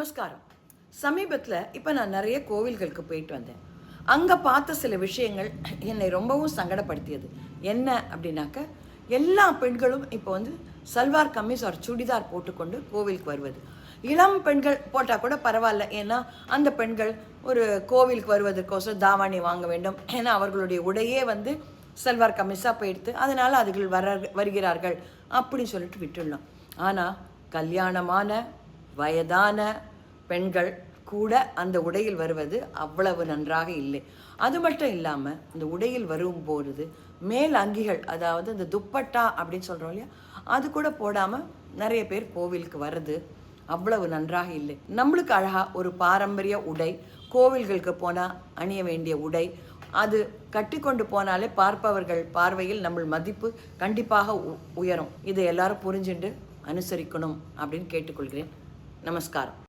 நமஸ்காரம். சமீபத்தில் இப்போ நான் நிறைய கோவில்களுக்கு போயிட்டு வந்தேன். அங்கே பார்த்த சில விஷயங்கள் என்னை ரொம்பவும் சங்கடப்படுத்தியது. என்ன அப்படின்னாக்க, எல்லா பெண்களும் இப்போ வந்து சல்வார் கம்மீஸ் ஒரு சுடிதார் போட்டுக்கொண்டு கோவிலுக்கு வருவது. இளம் பெண்கள் போட்டால் கூட பரவாயில்ல, ஏன்னா அந்த பெண்கள் ஒரு கோவிலுக்கு வருவதற்கோசரம் தாவாணி வாங்க வேண்டும், ஏன்னா அவர்களுடைய உடையே வந்து சல்வார் கம்மீஸாக போயிடுத்து, அதனால் அதுகள் வருகிறார்கள் அப்படின்னு சொல்லிட்டு விட்டுடலாம். ஆனால் கல்யாணமான வயதான பெண்கள் கூட அந்த உடையில் வருவது அவ்வளவு நன்றாக இல்லை. அது மட்டும் இல்லாமல் அந்த உடையில் வரும்போது மேல் அங்கிகள், அதாவது இந்த துப்பட்டா அப்படின்னு சொல்கிறோம் இல்லையா, அது கூட போடாமல் நிறைய பேர் கோவிலுக்கு வர்றது அவ்வளவு நன்றாக இல்லை. நம்மளுக்கு அழகாக ஒரு பாரம்பரிய உடை, கோவில்களுக்கு போனால் அணிய வேண்டிய உடை, அது கட்டி கொண்டு போனாலே பார்ப்பவர்கள் பார்வையில் நம்ம மதிப்பு கண்டிப்பாக உயரும். இதை எல்லாரும் புரிஞ்சுட்டு அனுசரிக்கணும் அப்படின்னு கேட்டுக்கொள்கிறேன். நமஸ்காரம்.